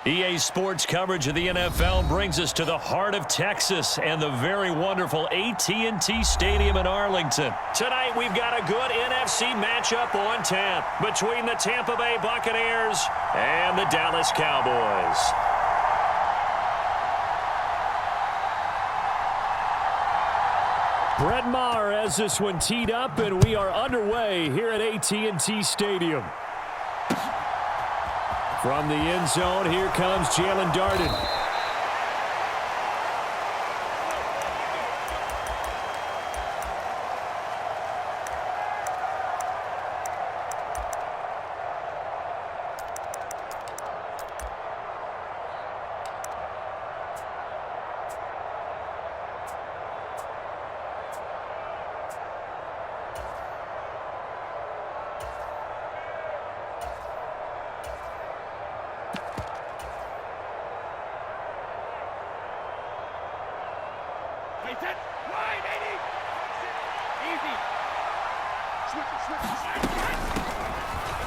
EA Sports coverage of the NFL brings us to the heart of Texas and the very wonderful AT&T Stadium in Arlington. Tonight, we've got a good NFC matchup on tap between the Tampa Bay Buccaneers and the Dallas Cowboys. Brett Maher has this one teed up, and we are underway here at AT&T Stadium. From the end zone, here comes Jalen Darden.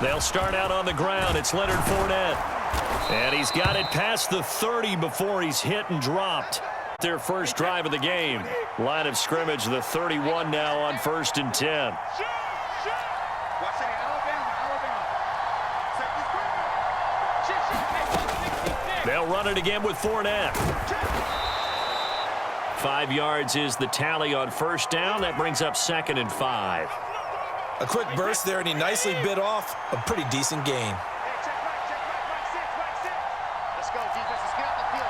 They'll start out on the ground. It's Leonard Fournette. And he's got it past the 30 before he's hit and dropped. Their first drive of the game. Line of scrimmage, the 31 now on 1st and 10. They'll run it again with Fournette. 5 yards is the tally on first down. That brings up 2nd and 5. A quick burst there, and he nicely bit off a pretty decent gain. Let's go, defense. Let's get out the field,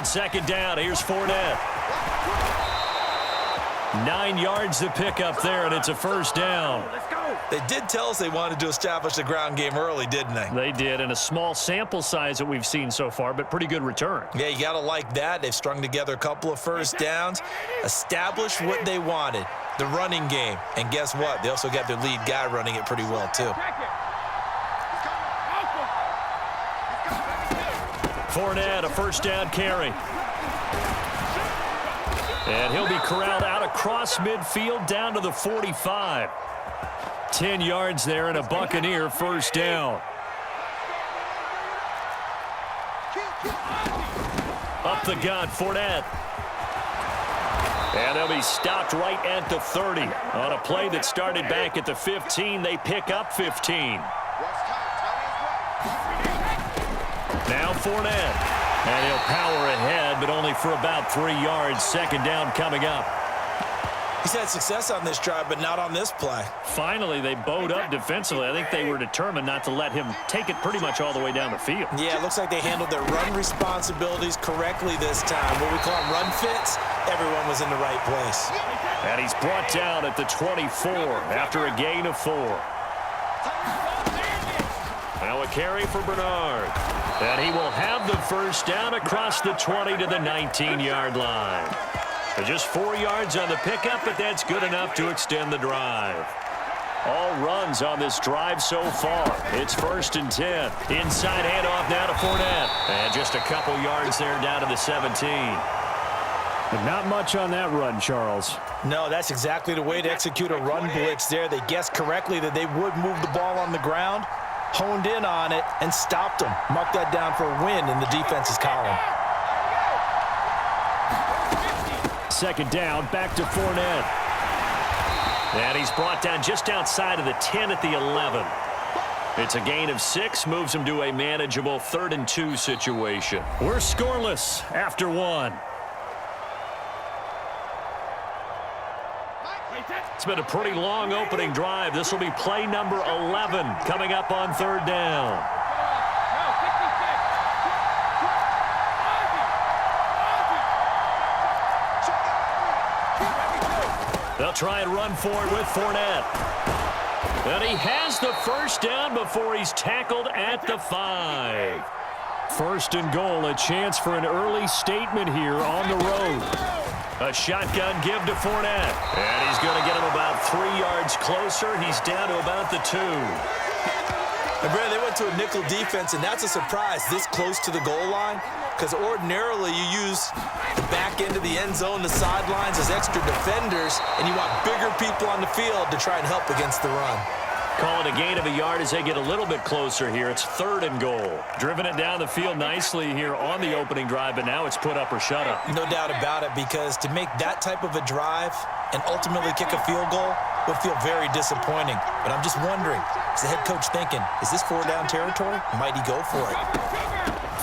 defense. On 2nd down, here's Fournette. 9 yards to pick up there, and it's a first down. They did tell us they wanted to establish the ground game early, didn't they? They did, and a small sample size that we've seen so far, but pretty good return. Yeah, you got to like that. They've strung together a couple of first downs, established what they wanted, the running game. And guess what? They also got their lead guy running it pretty well, too. Fournette, a first down carry. And he'll be corralled out across midfield down to the 45. 10 yards there and a Buccaneer first down. Up the gut, Fournette. And they'll be stopped right at the 30. On a play that started back at the 15, they pick up 15. Now Fournette. And he'll power ahead, but only for about 3 yards. 2nd down coming up. He's had success on this drive, but not on this play. Finally, they bowed up defensively. I think they were determined not to let him take it pretty much all the way down the field. Yeah, it looks like they handled their run responsibilities correctly this time. What we call run fits, everyone was in the right place. And he's brought down at the 24 after a gain of 4. Now a carry for Bernard. And he will have the first down across the 20 to the 19-yard line. Just 4 yards on the pickup, but that's good enough to extend the drive. All runs on this drive so far. It's 1st and 10. Inside handoff now to Fournette. And just a couple yards there down to the 17. But not much on that run, Charles. No, that's exactly the way to execute a run blitz there. They guessed correctly that they would move the ball on the ground, honed in on it, and stopped them. Mark that down for a win in the defense's column. 2nd down, back to Fournette. And he's brought down just outside of the 10 at the 11. It's a gain of 6, moves him to a manageable 3rd and 2 situation. We're scoreless after 1. It's been a pretty long opening drive. This will be play number 11 coming up on 3rd down. They'll try and run for it with Fournette. And he has the first down before he's tackled at the 5. 1st and goal, a chance for an early statement here on the road. A shotgun give to Fournette. And he's going to get him about 3 yards closer. He's down to about the 2. And Brad, they went to a nickel defense, and that's a surprise this close to the goal line, because ordinarily you use the back end of the end zone, the sidelines as extra defenders, and you want bigger people on the field to try and help against the run. Call it a gain of a yard as they get a little bit closer here. It's 3rd and goal. Driven it down the field nicely here on the opening drive, but now it's put up or shut up. No doubt about it, because to make that type of a drive and ultimately kick a field goal would feel very disappointing. But I'm just wondering, is the head coach thinking, is this 4-down territory? Might he go for it?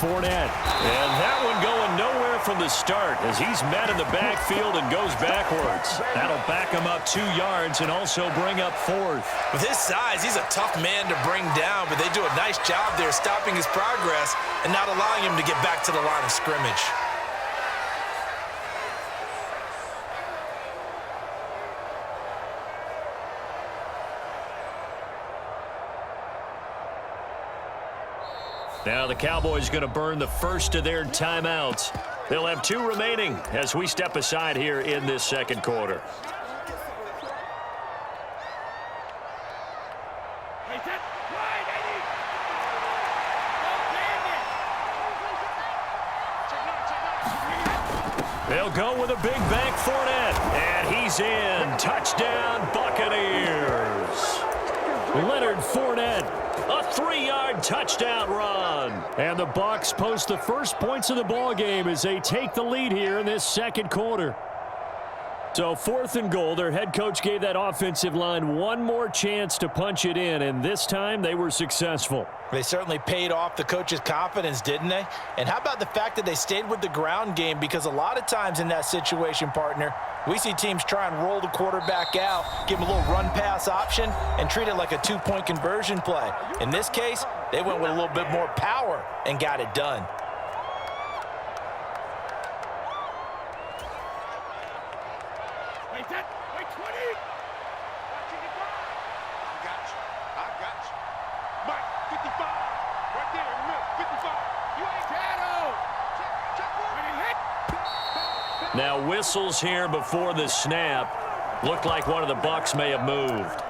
Fournette. And that one going nowhere from the start as he's met in the backfield and goes backwards. That'll back him up 2 yards and also bring up 4th. With his size, he's a tough man to bring down, but they do a nice job there stopping his progress and not allowing him to get back to the line of scrimmage. Now the Cowboys going to burn the first of their timeouts. They'll have 2 remaining as we step aside here in this second quarter. They'll go with a big bank Fournette, and he's in. Touchdown, Buccaneers. Leonard Fournette, a 3-yard touchdown run. And the Bucs post the first points of the ball game as they take the lead here in this second quarter. So 4th and goal, their head coach gave that offensive line one more chance to punch it in, and this time they were successful. They certainly paid off the coach's confidence, didn't they? And how about the fact that they stayed with the ground game? Because a lot of times in that situation, partner, we see teams try and roll the quarterback out, give him a little run-pass option, and treat it like a 2-point conversion play. In this case, they went with a little bit more power and got it done. Now whistles here before the snap. Looked like one of the Bucs may have moved.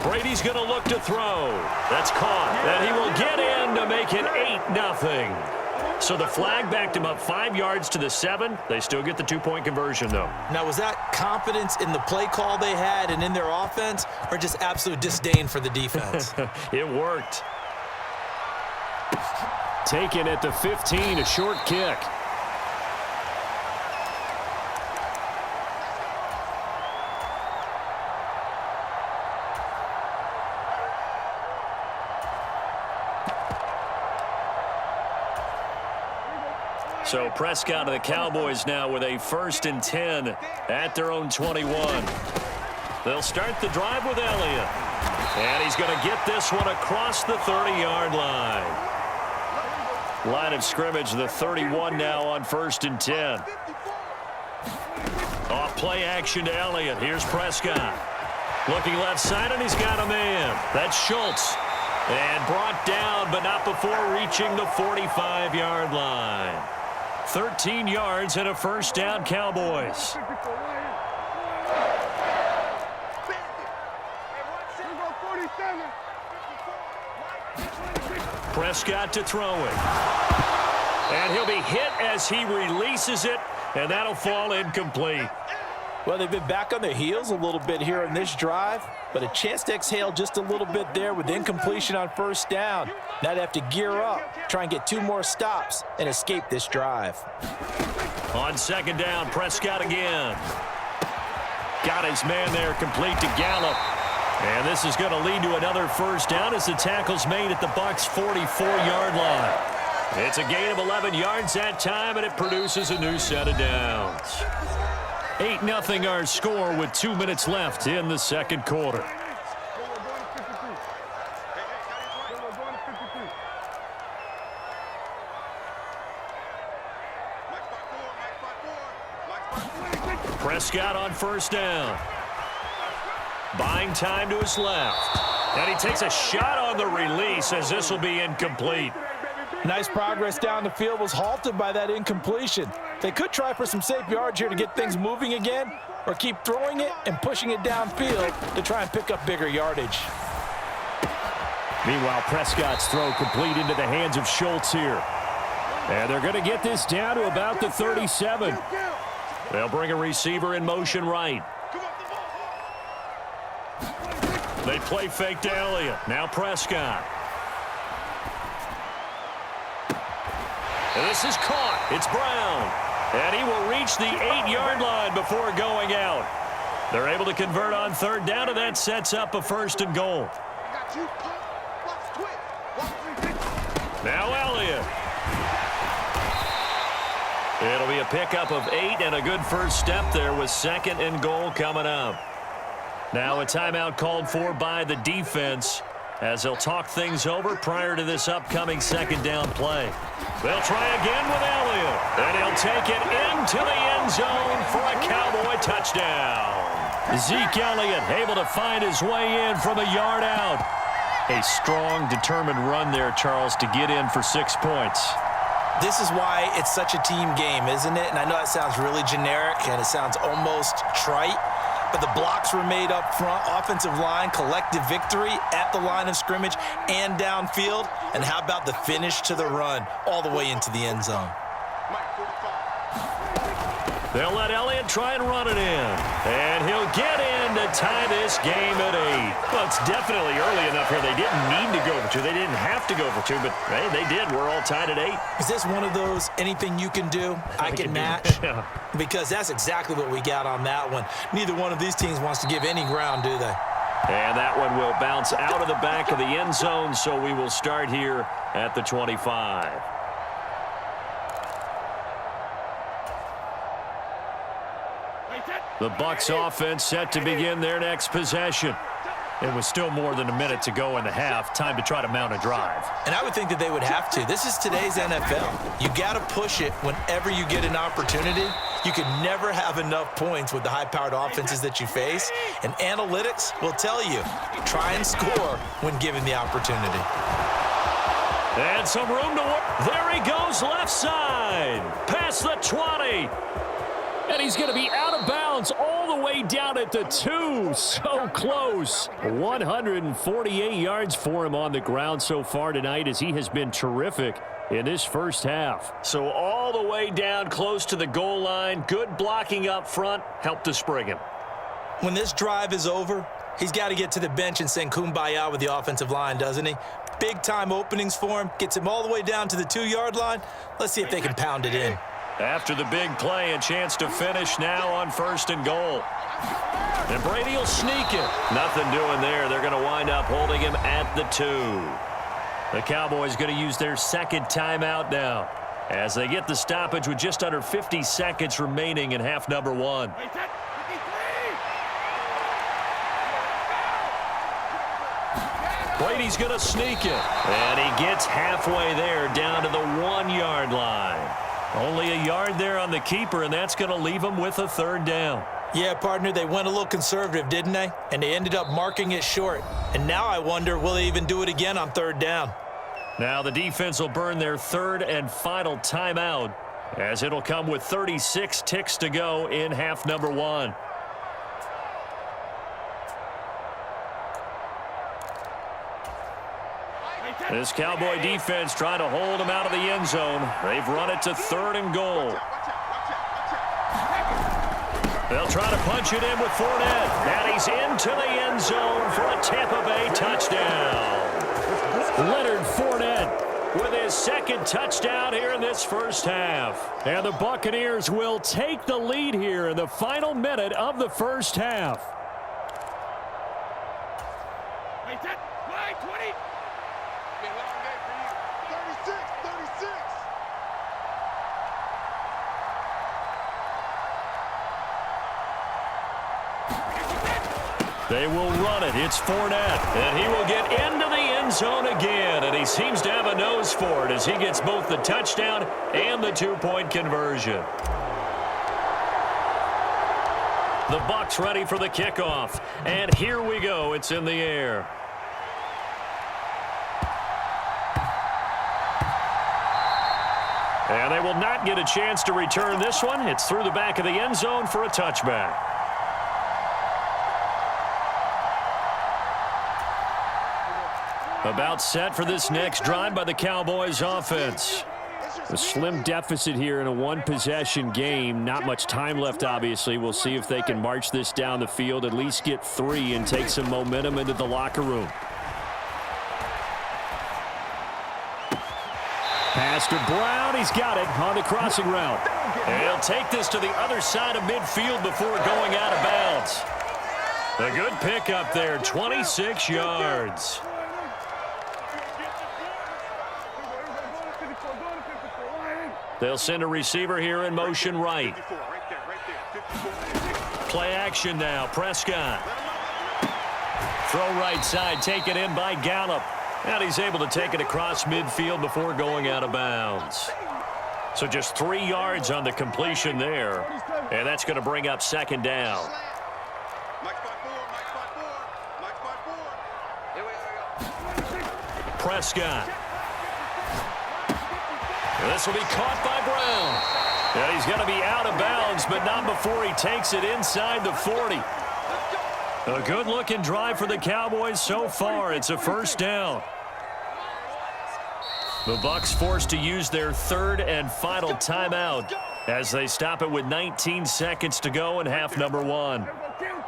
Brady's going to look to throw. That's caught. And he will get in to make it 8-0. So the flag backed him up 5 yards to the 7. They still get the 2-point conversion, though. Now, was that confidence in the play call they had and in their offense, or just absolute disdain for the defense? It worked. Taken at the 15, a short kick. So Prescott of the Cowboys now with a 1st and 10 at their own 21. They'll start the drive with Elliott. And he's going to get this one across the 30-yard line. Line of scrimmage, the 31 now on 1st and 10. Off play action to Elliott. Here's Prescott. Looking left side, and he's got a man. That's Schultz. And brought down, but not before reaching the 45-yard line. 13 yards and a 1st down, Cowboys. Prescott to throw it. And he'll be hit as he releases it, and that'll fall incomplete. Well, they've been back on their heels a little bit here in this drive, but a chance to exhale just a little bit there with incompletion on 1st down. Now they have to gear up, try and get 2 more stops, and escape this drive. On 2nd down, Prescott again. Got his man there complete to Gallup. And this is going to lead to another 1st down as the tackle's made at the Bucs' 44-yard line. It's a gain of 11 yards that time, and it produces a new set of downs. 8-0 our score with 2 minutes left in the second quarter. Prescott on 1st down. Buying time to his left. And he takes a shot on the release as this will be incomplete. Nice progress down the field was halted by that incompletion. They could try for some safe yards here to get things moving again, or keep throwing it and pushing it downfield to try and pick up bigger yardage. Meanwhile, Prescott's throw complete into the hands of Schultz here. And they're going to get this down to about the 37. They'll bring a receiver in motion right. They play fake to Elliott. Now Prescott. And this is caught. It's Brown. And he will reach the 8-yard line before going out. They're able to convert on third down, and that sets up a first and goal. Now Elliott. It'll be a pickup of 8 and a good first step there with second and goal coming up. Now a timeout called for by the defense as they'll talk things over prior to this upcoming second down play. They'll try again with Elliott, and he'll take it into the end zone for a Cowboy touchdown. Zeke Elliott able to find his way in from a yard out. A strong, determined run there, Charles, to get in for 6 points. This is why it's such a team game, isn't it? And I know that sounds really generic and it sounds almost trite, but the blocks were made up front, offensive line, collective victory at the line of scrimmage and downfield. And how about the finish to the run all the way into the end zone? They'll let Elliott try and run it in. And he'll get in to tie this game at 8. Well, it's definitely early enough here. They didn't need to go for 2. They didn't have to go for 2, but, hey, they did. We're all tied at 8. Is this one of those anything you can do, I can match? Yeah. Because that's exactly what we got on that one. Neither one of these teams wants to give any ground, do they? And that one will bounce out of the back of the end zone, so we will start here at the 25. The Bucs offense set to begin their next possession. It was still more than a minute to go in the half. Time to try to mount a drive. And I would think that they would have to. This is today's NFL. You got to push it whenever you get an opportunity. You can never have enough points with the high-powered offenses that you face. And analytics will tell you, try and score when given the opportunity. And some room to work. There he goes, left side. Past the 20. And he's going to be out of bounds all the way down at the 2. So close. 148 yards for him on the ground so far tonight as he has been terrific in this first half. So all the way down close to the goal line. Good blocking up front. Helped to spring him. When this drive is over, he's got to get to the bench and sing kumbaya with the offensive line, doesn't he? Big-time openings for him. Gets him all the way down to the 2-yard line. Let's see if they can pound it in. After the big play, a chance to finish now on first and goal. And Brady will sneak it. Nothing doing there. They're going to wind up holding him at the 2. The Cowboys going to use their second timeout now as they get the stoppage with just under 50 seconds remaining in half number 1. Brady's going to sneak it. And he gets halfway there down to the 1-yard line. Only a yard there on the keeper, and that's going to leave him with a third down. Yeah, partner, they went a little conservative, didn't they? And they ended up marking it short. And now I wonder, will they even do it again on third down? Now the defense will burn their third and final timeout as it'll come with 36 ticks to go in half number 1. This Cowboy defense trying to hold him out of the end zone. They've run it to third and goal. They'll try to punch it in with Fournette. And he's into the end zone for a Tampa Bay touchdown. Leonard Fournette with his second touchdown here in this first half. And the Buccaneers will take the lead here in the final minute of the first half. They will run it. It's Fournette. And he will get into the end zone again. And he seems to have a nose for it as he gets both the touchdown and the 2-point conversion. The Bucs ready for the kickoff. And here we go. It's in the air. And they will not get a chance to return this one. It's through the back of the end zone for a touchback. About set for this next drive by the Cowboys offense. A slim deficit here in a one-possession game. Not much time left, obviously. We'll see if they can march this down the field, at least get 3 and take some momentum into the locker room. Pass to Brown. He's got it on the crossing route. And he'll take this to the other side of midfield before going out of bounds. A good pickup there, 26 yards. They'll send a receiver here in motion right. Play action now. Prescott. Throw right side, taken in by Gallup. And he's able to take it across midfield before going out of bounds. So just 3 yards on the completion there. And that's going to bring up second down. Prescott. This will be caught by Brown. And he's going to be out of bounds, but not before he takes it inside the 40. A good-looking drive for the Cowboys so far. It's a first down. The Bucs forced to use their third and final timeout as they stop it with 19 seconds to go in half number 1.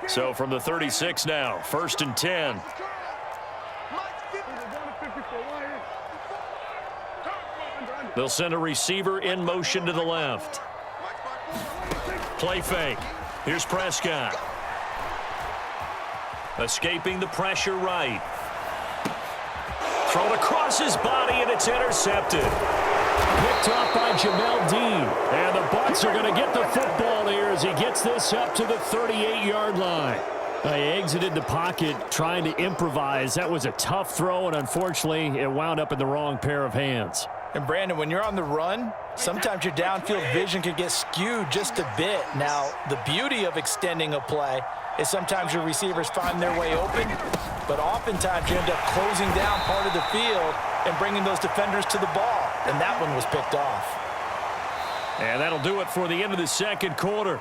So from the 36 now, 1st and 10. They'll send a receiver in motion to the left. Play fake. Here's Prescott. Escaping the pressure right. Thrown across his body, and it's intercepted. Picked off by Jamel Dean. And the Bucs are going to get the football here as he gets this up to the 38-yard line. He exited the pocket trying to improvise. That was a tough throw, and unfortunately, it wound up in the wrong pair of hands. And, Brandon, when you're on the run, sometimes your downfield vision can get skewed just a bit. Now, the beauty of extending a play is sometimes your receivers find their way open, but oftentimes you end up closing down part of the field and bringing those defenders to the ball. And that one was picked off. And that'll do it for the end of the second quarter.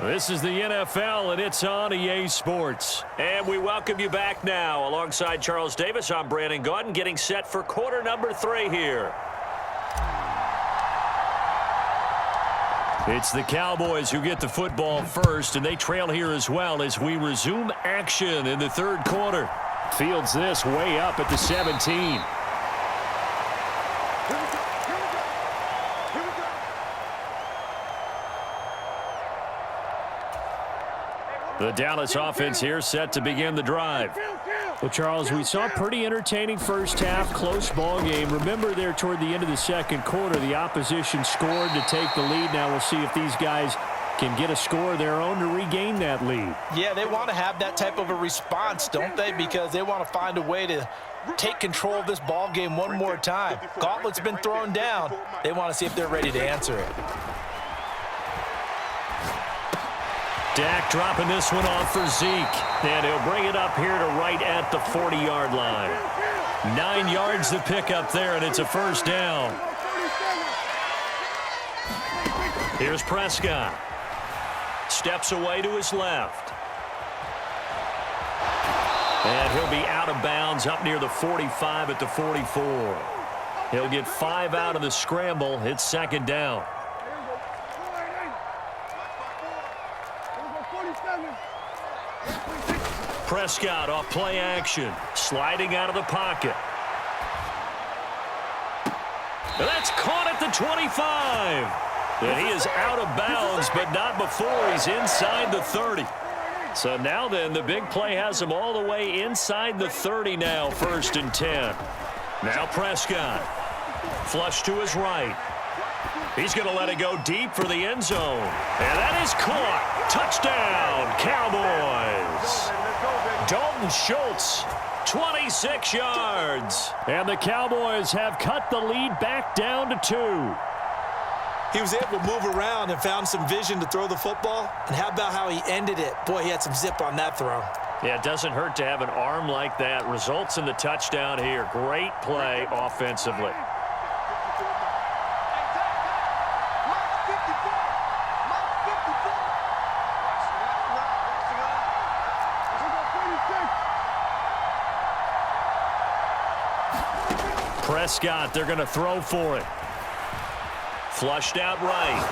This is the NFL, and it's on EA Sports. And we welcome you back now. Alongside Charles Davis, I'm Brandon Gaudin, getting set for quarter number 3 here. It's the Cowboys who get the football first, and they trail here as well as we resume action in the third quarter. Fields this way up at the 17. The Dallas offense here set to begin the drive. Well, Charles, we saw a pretty entertaining first half, close ball game. Remember there toward the end of the second quarter, the opposition scored to take the lead. Now we'll see if these guys can get a score of their own to regain that lead. Yeah, they want to have that type of a response, don't they? Because they want to find a way to take control of this ball game one more time. Gauntlet's been thrown down. They want to see if they're ready to answer it. Dak dropping this one off for Zeke. And he'll bring it up here to right at the 40-yard line. 9 yards to pick up there, and it's a first down. Here's Prescott. Steps away to his left. And he'll be out of bounds up near the 45 at the 44. He'll get 5 out of the scramble. It's second down. Prescott off play action, sliding out of the pocket. That's caught at the 25. And he is out of bounds, but not before he's inside the 30. So now then, the big play has him all the way inside the 30 now, 1st and 10. Now Prescott, flush to his right. He's going to let it go deep for the end zone. And that is caught. Touchdown, Cowboys. Dalton Schultz, 26 yards. And the Cowboys have cut the lead back down to 2. He was able to move around and found some vision to throw the football. And how about how he ended it? Boy, he had some zip on that throw. Yeah, it doesn't hurt to have an arm like that. Results in the touchdown here. Great play offensively. Prescott, they're going to throw for it. Flushed out right.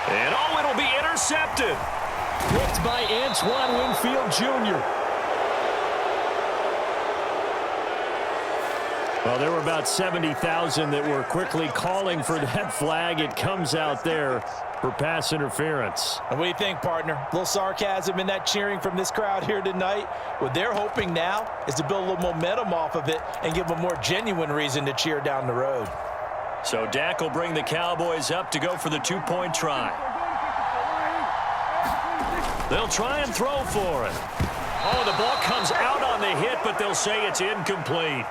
And, oh, it'll be intercepted. Picked by Antoine Winfield Jr. Well, there were about 70,000 that were quickly calling for that flag. It comes out there for pass interference. And what do you think, partner? A little sarcasm in that cheering from this crowd here tonight. What they're hoping now is to build a little momentum off of it and give them a more genuine reason to cheer down the road. So Dak will bring the Cowboys up to go for the two-point try. They'll try and throw for it. Oh, the ball comes out on the hit, but they'll say it's incomplete.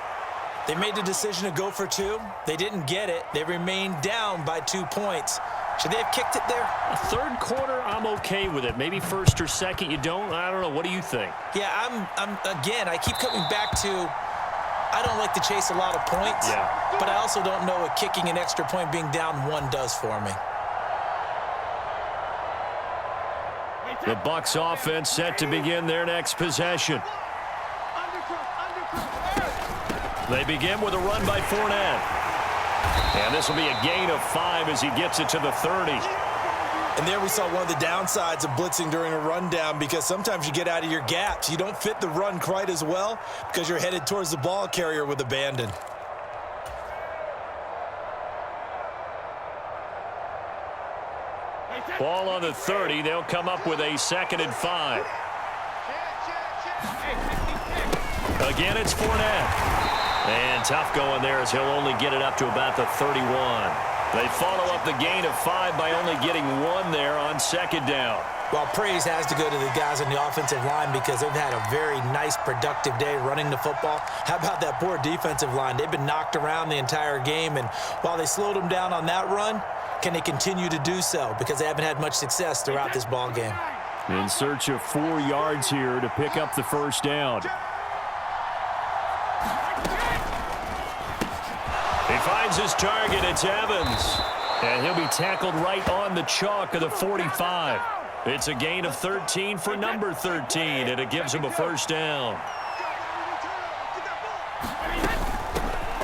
They made the decision to go for two. They didn't get it. They remained down by 2 points. Should they have kicked it there? A third quarter, I'm okay with it. Maybe first or second, you don't. I don't know. What do you think? Yeah, again, I keep coming back to I don't like to chase a lot of points, but I also don't know what kicking an extra point being down 1 does for me. The Bucs offense set to begin their next possession. They begin with a run by Fournette. And this will be a gain of 5 as he gets it to the 30. And there we saw one of the downsides of blitzing during a rundown, because sometimes you get out of your gaps. You don't fit the run quite as well because you're headed towards the ball carrier with abandon. Ball on the 30. They'll come up with a 2nd and 5. Again, it's Fournette. And tough going there as he'll only get it up to about the 31. They follow up the gain of 5 by only getting 1 there on 2nd down. Well, praise has to go to the guys on the offensive line because they've had a very nice, productive day running the football. How about that poor defensive line? They've been knocked around the entire game, and while they slowed them down on that run, can they continue to do so? Because they haven't had much success throughout this ball game. In search of 4 yards here to pick up the first down. He finds his target. It's Evans. And he'll be tackled right on the chalk of the 45. It's a gain of 13 for number 13, and it gives him a first down.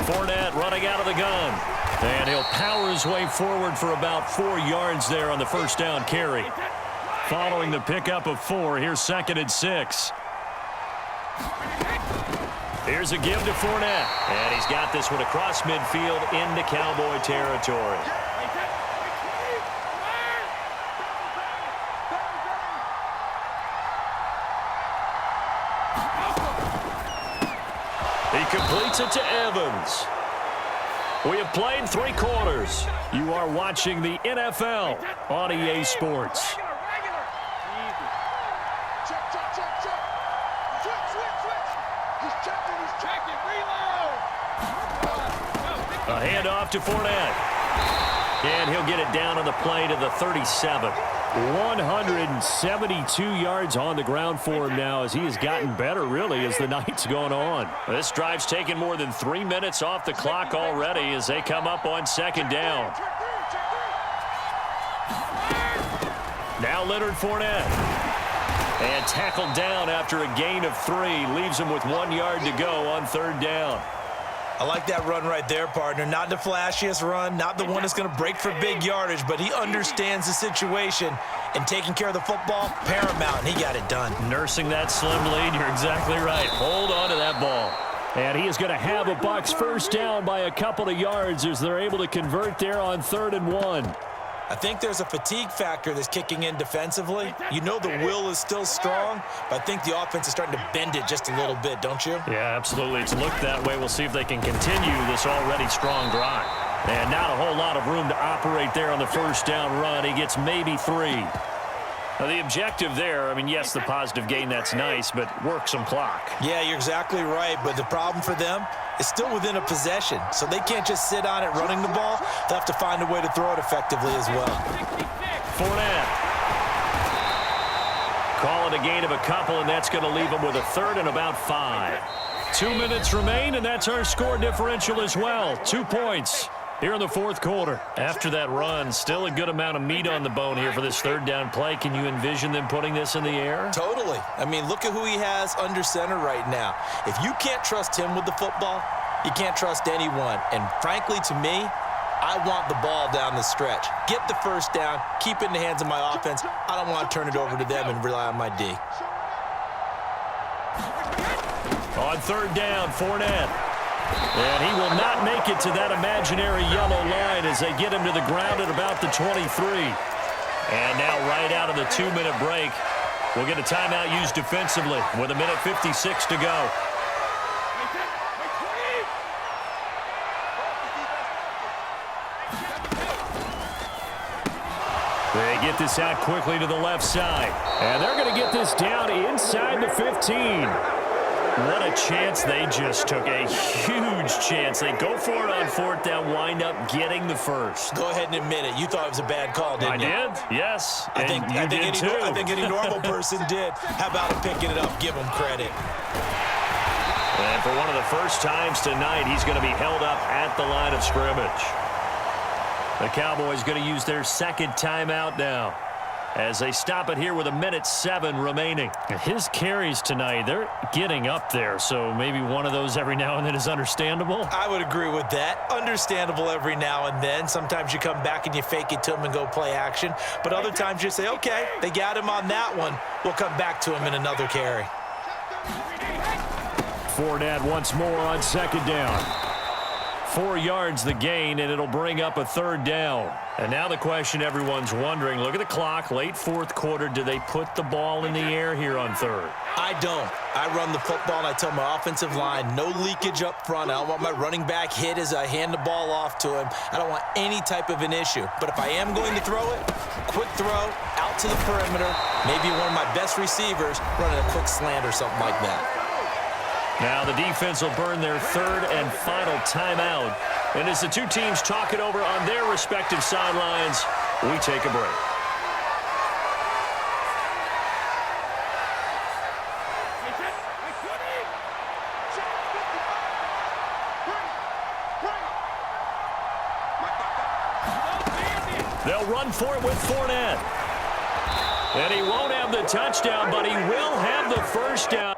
Fournette running out of the gun. And he'll power his way forward for about 4 yards there on the first down carry. Following the pickup of 4, here's 2nd and 6. Here's a give to Fournette. And he's got this one across midfield into Cowboy territory. He completes it to Evans. We have played 3 quarters. You are watching the NFL on EA Sports. A handoff to Fournette. And he'll get it down on the play to the 37. 172 yards on the ground for him now as he has gotten better, really, as the night's gone on. This drive's taken more than 3 minutes off the clock already as they come up on 2nd down. Now Leonard Fournette. And tackled down after a gain of 3. Leaves him with 1 yard to go on 3rd down. I like that run right there, partner. Not the flashiest run, not the one that's going to break for big yardage, but he understands the situation, and taking care of the football, paramount, and he got it done. Nursing that slim lead, you're exactly right. Hold on to that ball. And he is going to have a Bucs first down by a couple of yards as they're able to convert there on 3rd and 1. I think there's a fatigue factor that's kicking in defensively. You know the will is still strong, but I think the offense is starting to bend it just a little bit, don't you? Yeah, absolutely. It's looked that way. We'll see if they can continue this already strong drive. And not a whole lot of room to operate there on the first down run. He gets maybe 3. Now, the objective there, I mean, yes, the positive gain, that's nice, but work some clock. Yeah, you're exactly right, but the problem for them is still within a possession, so they can't just sit on it running the ball. They'll have to find a way to throw it effectively as well. Fournette. Call it a gain of a couple, and that's going to leave them with a 3rd and about 5. 2 minutes remain, and that's our score differential as well. 2 points here in the 4th quarter. After that run, still a good amount of meat on the bone here for this 3rd down play. Can you envision them putting this in the air? Totally. I mean, look at who he has under center right now. If you can't trust him with the football, You can't trust anyone. And frankly, to me, I want the ball down the stretch. Get the first down, keep it in the hands of my offense. I don't want to turn it over to them and rely on my D. On third down, Fournette. And he will not make it to that imaginary yellow line as they get him to the ground at about the 23. And now right out of the 2-minute break, we'll get a timeout used defensively with 1:56 to go. They get this out quickly to the left side. And they're going to get this down inside the 15. What a chance they just took. A huge chance. They go for it on fourth down, wind up getting the first. Go ahead and admit it. You thought it was a bad call, didn't you? I did, yes. I think any normal person did. How about him picking it up? Give him credit. And for one of the first times tonight, he's going to be held up at the line of scrimmage. The Cowboys going to use their second timeout now as they stop it here with 1:07 remaining. His carries tonight, they're getting up there, so maybe one of those every now and then is understandable. I would agree with that. Understandable every now and then. Sometimes you come back and you fake it to him and go play action. But other times you say, okay, they got him on that one. We'll come back to him in another carry. Fournette once more on second down. 4 yards the gain, and it'll bring up a third down. And now the question everyone's wondering, look at the clock, late fourth quarter, do they put the ball in the air here on third? I don't. I run the football, and I tell my offensive line, no leakage up front. I don't want my running back hit as I hand the ball off to him. I don't want any type of an issue. But if I am going to throw it, quick throw, out to the perimeter, maybe one of my best receivers running a quick slant or something like that. Now the defense will burn their third and final timeout. And as the two teams talk it over on their respective sidelines, we take a break. They'll run for it with Fournette. And he won't have the touchdown, but he will have the first down.